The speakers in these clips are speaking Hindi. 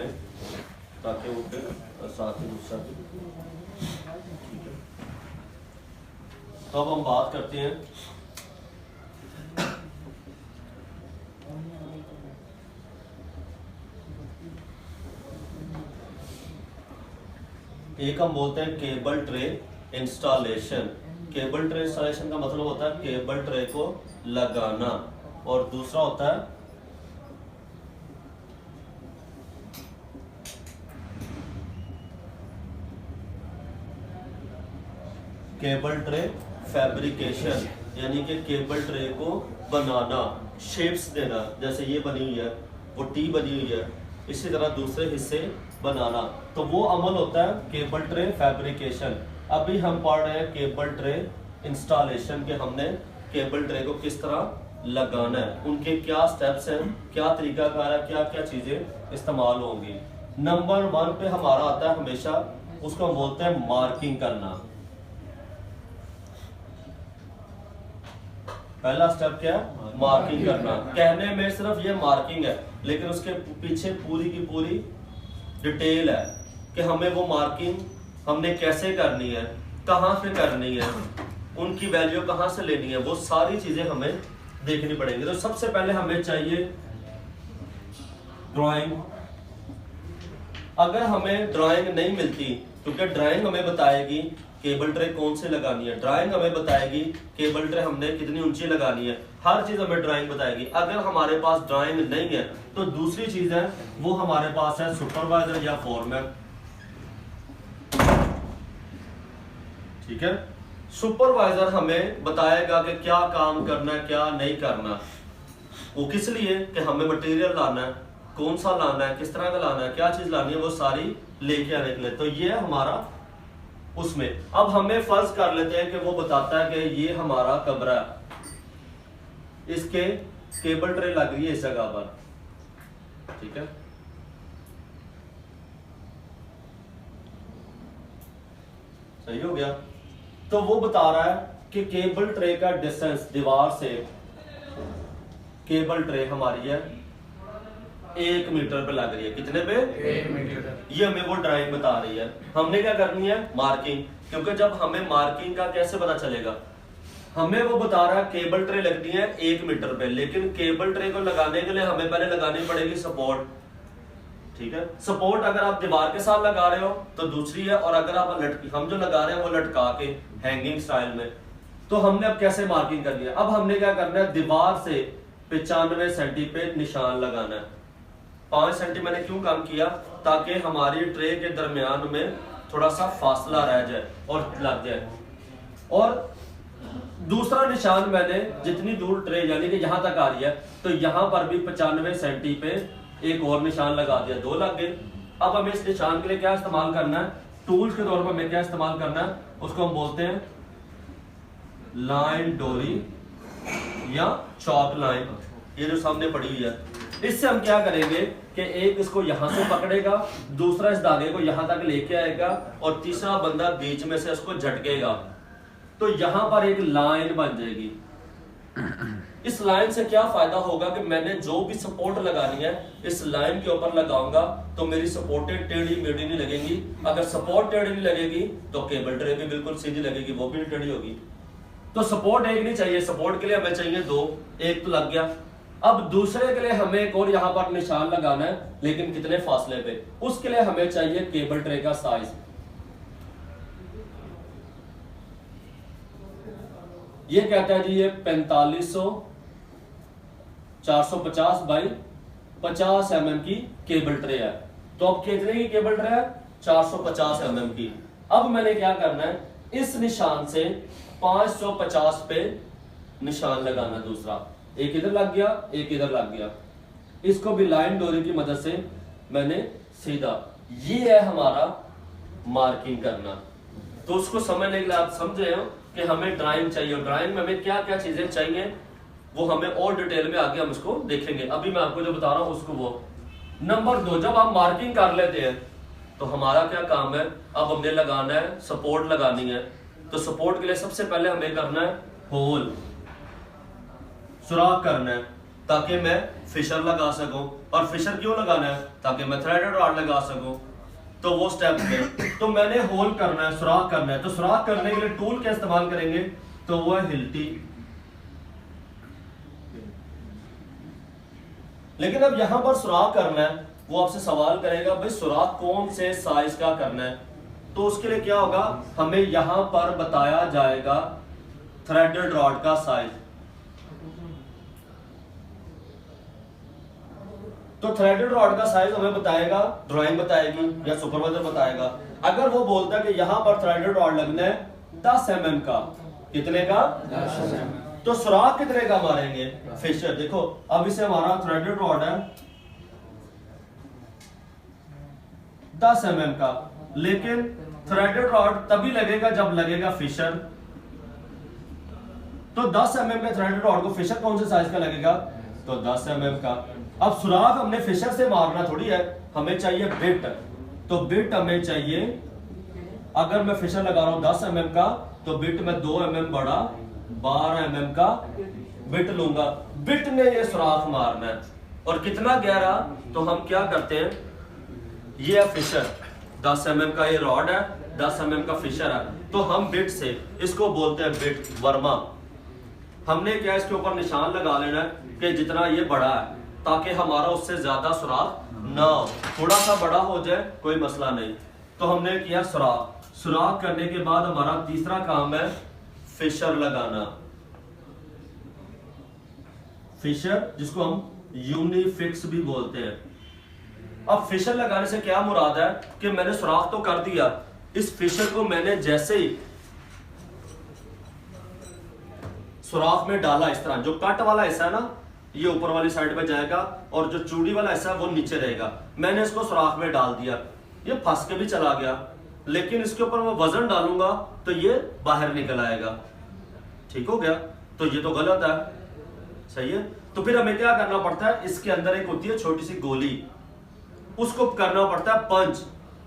लें ताकि वो फिर साथ ही दूसरा भी। ठीक है, तो अब हम बात करते हैं एक हम बोलते हैं cable tray installation. Cable tray installation का मतलब होता है केबल ट्रे को लगाना, और दूसरा होता है केबल ट्रे फैब्रिकेशन, यानी कि केबल ट्रे को बनाना, शेप्स देना। जैसे ये बनी हुई है, वो टी बनी हुई है, इसी तरह दूसरे हिस्से बनाना, तो वो अमल होता है केबल ट्रे फैब्रिकेशन। अभी हम पढ़ रहे हैं केबल ट्रे इंस्टॉलेशन के, हमने केबल ट्रे को किस तरह लगाना है, उनके क्या स्टेप्स हैं, क्या तरीकाकार है, क्या क्या चीजें इस्तेमाल होंगी। नंबर 1 पे हमारा आता है हमेशा, उसको हम बोलते हैं मार्किंग करना। पहला स्टेप क्या है? मार्किंग करना। कहने में सिर्फ ये मार्किंग है, लेकिन उसके पीछे पूरी की पूरी डिटेल है कि हमें वो मार्किंग हमने कैसे करनी है, कहाँ से करनी है, उनकी वैल्यू कहाँ से लेनी है, वो सारी चीजें हमें देखनी पड़ेंगी। तो सबसे पहले हमें चाहिए ड्राइंग। अगर हमें ड्राइंग नहीं मिलती, क्योंकि ड्राइंग हमें बताएगी केबल ट्रे कौन से लगानी है, ड्राइंग हमें बताएगी केबल ट्रे हमने कितनी ऊंची लगानी है, हर चीज हमें ड्राइंग बताएगी। अगर हमारे पास ड्राइंग नहीं है तो दूसरी चीज है वो हमारे पास है सुपरवाइजर या फोरमैन। ठीक है, सुपरवाइजर हमें बताएगा कि क्या काम करना है, क्या नहीं करना। वो किस लिए कि हमें मटेरियल लाना है, कौन सा लाना है, किस तरह का लाना है, क्या चीज लानी है, वो सारी लेके आने के लिए। तो ये हमारा उसमें। अब हमें फर्ज कर लेते हैं कि वो बताता है कि ये हमारा कमरा है, इसके केबल ट्रे लग रही है इस जगह पर। ठीक है, सही हो गया। तो वो बता रहा है कि केबल ट्रे का डिस्टेंस दीवार से, केबल ट्रे हमारी है 1 मीटर पे लग रही है। कितने पे? 1 मीटर। ये हमें वो ड्राइंग बता रही है। हमने क्या करनी है? मार्किंग। क्योंकि जब हमें मार्किंग का कैसे पता चलेगा, हमें वो बता रहा है केबल ट्रे लगनी है 1 मीटर पे, लेकिन केबल ट्रे को लगाने के लिए हमें पहले लगानी पड़ेगी सपोर्ट। ठीक है, सपोर्ट अगर आप दीवार के साथ लगा रहे हो तो दूसरी है, और अगर आप हम जो लगा रहे हैं वो लटका के हैंगिंग स्टाइल में। तो हमने अब कैसे मार्किंग करनी है? अब हमने क्या करना है? दीवार से 95 सेंटी पे निशान लगाना है। 5 सेंटी मैंने क्यों कम किया? ताकि हमारी ट्रे के दरमियान में थोड़ा सा फासला रह जाए और लग जाए। और दूसरा निशान मैंने जितनी दूर ट्रे यानी कि यहां तक आ रही है, तो यहां पर भी 95 सेंटी पे एक और निशान लगा दिया, 2 लग गए। अब हमें इस निशान के लिए क्या इस्तेमाल करना है? टूल्स के तौर पर हमें क्या इस्तेमाल करना है? उसको हम बोलते हैं लाइन डोरी या चॉक लाइन, ये जो सामने पड़ी हुई है। इससे हम क्या करेंगे कि एक इसको यहां से पकड़ेगा, दूसरा इस धागे को यहां तक लेके आएगा, और तीसरा बंदा बीच में से इसको झटकेगा, तो यहां पर एक लाइन बन जाएगी। इस लाइन से क्या फायदा होगा कि मैंने जो भी सपोर्ट लगानी है इस लाइन के ऊपर लगाऊंगा, तो मेरी सपोर्टेड टेढ़ी मेढ़ी नहीं लगेगी। अगर सपोर्ट टेढ़ी नहीं लगेगी तो केबल ट्रे भी बिल्कुल सीधी लगेगी, वो भी नहीं टेढ़ी होगी। तो सपोर्ट एक नहीं चाहिए, सपोर्ट के लिए हमें चाहिए 2, एक तो लग गया। अब दूसरे के लिए हमें एक और यहां पर निशान लगाना है, लेकिन कितने फासले पे? उसके लिए हमें चाहिए केबल ट्रे का साइज। ये कहता है जी ये 4500 450 बाई 50 mm की केबल ट्रे है। तो अब कितने की केबल ट्रे है? 450 mm की। अब मैंने क्या करना है? इस निशान से 550 पे निशान लगाना। दूसरा एक इधर लग गया, एक इधर लग गया। इसको भी लाइन डोरी की मदद से मैंने सीधा, ये है हमारा मार्किंग करना। तो उसको समझने के लिए आप समझे हो कि हमें ड्राइंग चाहिए, और ड्राइंग में हमें क्या क्या चीजें चाहिए वो हमें और डिटेल में आगे हम इसको देखेंगे। अभी मैं आपको जो बता रहा हूं उसको वो। नंबर 2, जब आप मार्किंग कर लेते हैं तो हमारा क्या काम है? अब हमने लगाना है, सपोर्ट लगानी है। तो सपोर्ट के लिए सबसे पहले हमें करना है होल, सुराख करना है, ताकि मैं फिशर लगा सकूं। और फिशर क्यों लगाना है? ताकि मैं थ्रेडेड रॉड लगा सकूं। तो वो स्टेप में तो मैंने होल करना है, सुराख करना है। तो सुराख करने के लिए टूल क्या इस्तेमाल करेंगे? तो वो है हिल्टी। लेकिन अब यहां पर सुराख करना है, वो आपसे सवाल करेगा भाई सुराख कौन से साइज का करना है। तो उसके लिए क्या होगा, हमें यहां पर बताया जाएगा थ्रेडेड रॉड का साइज। तो थ्रेडेड रॉड का साइज हमें बताएगा, ड्राइंग बताएगी या सुपरवाइजर बताएगा। अगर वो बोलता है कि यहां पर थ्रेडेड रॉड लगना है 10 mm का, कितने का? 10 mm। तो सुराख कितने का मारेंगे? फिशर। देखो अब इसे हमारा थ्रेडेड रॉड है 10 mm का, लेकिन थ्रेडेड रॉड तभी लगेगा जब लगेगा फिशर। तो 10 mm के थ्रेडेड रॉड को फिशर कौन से साइज का लगेगा? तो 10 mm का। अब सुराख हमने फिशर से मारना थोड़ी है, हमें चाहिए बिट। तो बिट हमें चाहिए, अगर मैं फिशर लगा रहा हूं 10 mm का, तो बिट में 2 mm बड़ा 12 mm का बिट लूंगा। बिट ने ये सुराख मारना है। और कितना गहरा? तो हम क्या करते हैं, ये है फिशर, 10 mm का ये रॉड है, 10 mm का फिशर है। तो हम बिट से इसको बोलते हैं बिट वर्मा। हमने क्या इसके ऊपर निशान लगा लेना है कि जितना ये बड़ा है, ताकि हमारा उससे ज्यादा सुराख ना हो। थोड़ा सा बड़ा हो जाए कोई मसला नहीं। तो हमने किया सुराख। सुराख करने के बाद हमारा तीसरा काम है फिशर लगाना। फिशर जिसको हम यूनिफिक्स भी बोलते हैं। अब फिशर लगाने से क्या मुराद है कि मैंने सुराख तो कर दिया, इस फिशर को मैंने जैसे ही सुराख में डाला, इस तरह जो कट वाला हिस्सा है ना, ये ऊपर वाली साइड पे जाएगा और जो चूड़ी वाला हिस्सा है वो नीचे रहेगा। मैंने इसको सुराख में डाल दिया, ये फंस के भी चला गया, लेकिन इसके ऊपर मैं वजन डालूंगा तो ये बाहर निकल आएगा। ठीक हो गया? तो ये तो गलत है, सही है। तो फिर हमें क्या करना पड़ता है, इसके अंदर एक होती है छोटी सी गोली, उसको करना पड़ता है पंच।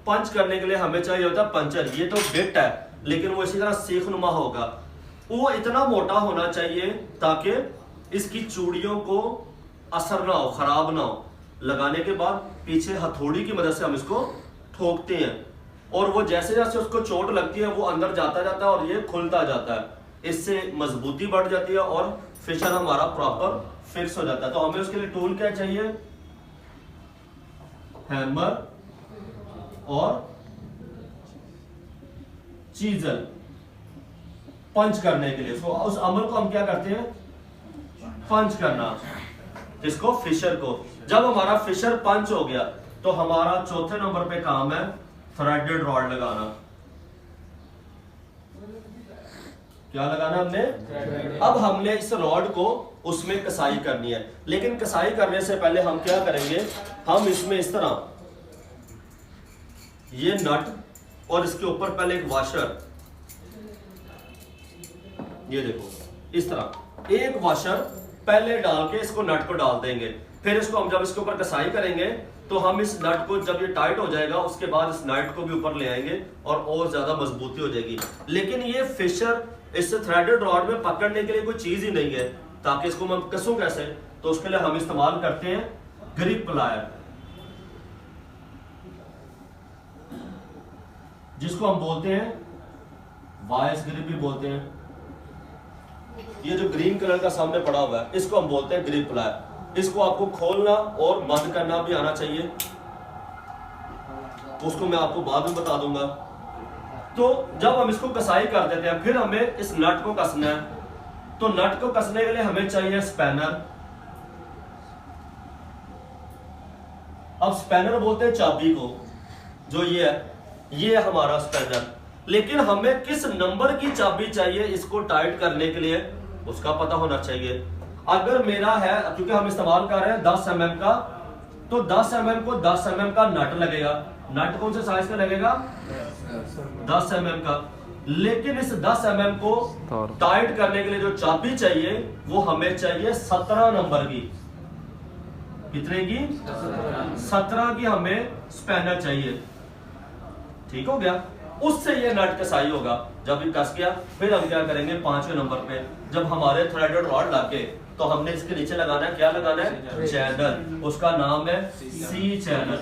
पंच करने के लिए हमें चाहिए होता है पंचर। ये तो बिट है, लेकिन वो इसी तरह सीखनुमा होगा। वो इतना मोटा होना चाहिए ताकि इसकी चूड़ियों को असर ना हो, खराब ना हो। लगाने के बाद पीछे हथौड़ी की मदद से हम इसको ठोकते हैं, और वो जैसे जैसे उसको चोट लगती है वो अंदर जाता जाता है और ये खुलता जाता है। इससे मजबूती बढ़ जाती है और फिशर हमारा प्रॉपर फिक्स हो जाता है। तो हमें उसके लिए टूल क्या चाहिए? हैमर और चीजल, पंच करने के लिए। उस अमल को हम क्या करते हैं? पंच करना। इसको फिशर को। जब हमारा फिशर पंच हो गया तो हमारा चौथे नंबर पे काम है थ्रेडेड रॉड लगाना। क्या लगाना हमने? अब हमने इस रॉड को उसमें कसाई करनी है, लेकिन कसाई करने से पहले हम क्या करेंगे, हम इसमें इस तरह ये नट और इसके ऊपर पहले एक वाशर, ये देखो इस तरह एक वाशर पहले डाल के इसको नट को डाल देंगे। फिर इसको हम जब इसके ऊपर कसाई करेंगे तो हम इस नट को, जब ये टाइट हो जाएगा उसके बाद इस नट को भी ऊपर ले आएंगे और ज्यादा मजबूती हो जाएगी। लेकिन ये फिशर इस थ्रेडेड रॉड में पकड़ने के लिए कोई चीज ही नहीं है, ताकि इसको मैं कसूं कैसे? तो उसके लिए हम इस्तेमाल करते हैं ग्रिप प्लायर, जिसको हम बोलते हैं वाइस ग्रिप भी बोलते हैं। ये जो ग्रीन कलर का सामने पड़ा हुआ है इसको हम बोलते हैं ग्रिप प्लायर। इसको आपको खोलना और बंद करना भी आना चाहिए, उसको मैं आपको बाद में बता दूंगा। तो जब हम इसको कसाई कर देते हैं फिर हमें इस नट को कसना है। तो नट को कसने के लिए हमें चाहिए स्पैनर। अब स्पैनर बोलते हैं चाबी को, जो ये है, ये है हमारा स्पैनर। लेकिन हमें किस नंबर की चाबी चाहिए इसको टाइट करने के लिए, उसका पता होना चाहिए। अगर मेरा है, क्योंकि हम इस्तेमाल कर रहे हैं 10 mm का, तो 10 mm को 10 mm का नट लगेगा। नट कौन से साइज का लगेगा? 10 mm का। लेकिन इस 10 mm को टाइट करने के लिए जो चाबी चाहिए वो हमें चाहिए 17 नंबर की। कितने की? 17 की हमें स्पैनर चाहिए। ठीक हो गया? उससे ये नट कसाई होगा। जब ये कस गया फिर हम क्या करेंगे, 5वें नंबर पे जब हमारे थ्रेडेड रॉड लगे तो तो हमने इसके नीचे लगाना है, क्या लगाना है, चैनल, उसका नाम है सी चैनल।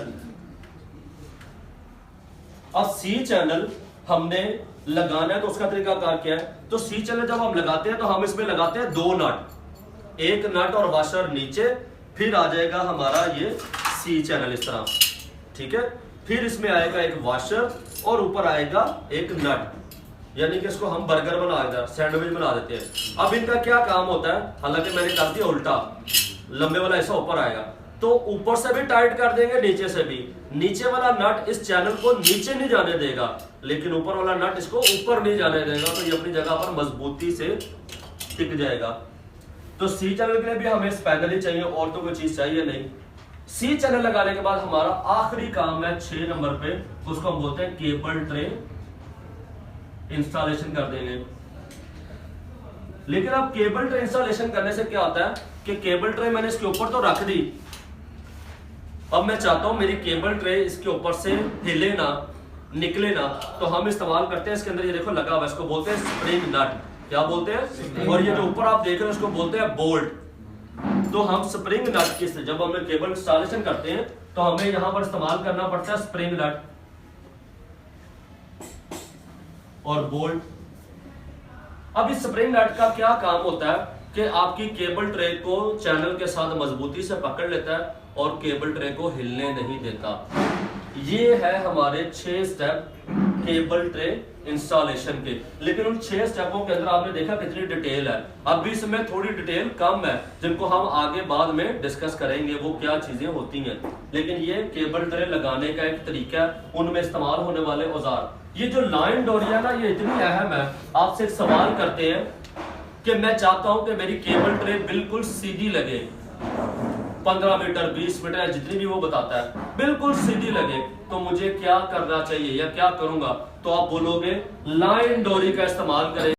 अब सी चैनल हमने लगाना है तो उसका तरीकाकार क्या है, तो सी चैनल जब हम लगाते हैं तो हम इसमें लगाते हैं 2 नट, एक नट और वाशर नीचे, फिर आ जाएगा हमारा ये सी चैनल इस तरह, ठीक है। फिर इसमें आएगा एक वाशर और ऊपर आएगा एक नट, यानी कि इसको हम बर्गर बना देते हैं, सैंडविच बना देते हैं। अब इनका क्या काम होता है, हालांकि मैंने कर दिया उल्टा, लंबे वाला ऐसा ऊपर आएगा तो ऊपर से भी टाइट कर देंगे, नीचे से भी। नीचे वाला नट इस चैनल को नीचे नहीं जाने देगा, लेकिन ऊपर वाला नट इसको ऊपर नहीं जाने देगा, तो ये अपनी जगह पर मजबूती से टिक जाएगा। तो सी चैनल के लिए भी हमें स्पैनर ही चाहिए, और तो कोई चीज चाहिए नहीं। सी चैनल लगाने के बाद हमारा आखिरी काम है 6 नंबर पे, उसको हम बोलते हैं केबल ट्रे इंस्टॉलेशन कर देंगे। लेकिन अब केबल ट्रे इंस्टॉलेशन करने से क्या होता है कि केबल ट्रे मैंने इसके ऊपर तो रख दी, अब मैं चाहता हूं मेरी केबल ट्रे इसके ऊपर से हिले ना, निकले ना, तो हम इस्तेमाल करते हैं इसके अंदर, ये देखो लगा हुआ, इसको बोलते हैं स्प्रिंग नट। क्या बोलते हैं, और ये जो ऊपर आप देख रहे हैं उसको बोलते हैं बोल्ट। तो हम स्प्रिंग नट की, जब हमें केबल इंस्टॉलेशन करते हैं तो हमें यहां पर इस्तेमाल करना पड़ता है स्प्रिंग नट और बोल्ट। अब इस स्प्रिंग नट का क्या काम होता है कि आपकी केबल ट्रे को चैनल के साथ मजबूती से पकड़ लेता है और केबल ट्रे को हिलने नहीं देता। ये है हमारे 6 स्टेप केबल ट्रे इंस्टॉलेशन के। लेकिन उन 6 स्टेपों के अंदर आपने देखा कितनी डिटेल है, अब भी इसमें थोड़ी डिटेल कम है, जिनको हम आगे बाद में डिस्कस करेंगे वो क्या चीजें होती हैं। लेकिन ये केबल ट्रे लगाने का एक तरीका है, उनमें इस्तेमाल होने वाले औजार। ये जो लाइन डोरिया ना, ये इतनी अहम है। आपसे एक सवाल करते हैं कि मैं चाहता हूं कि मेरी केबल ट्रे बिल्कुल सीधी लगे, 15 मीटर 20 मीटर जितनी भी वो बताता है, बिल्कुल सीधी लगे, तो मुझे क्या करना चाहिए या क्या करूंगा, तो आप बोलोगे लाइन डोरी का इस्तेमाल करें।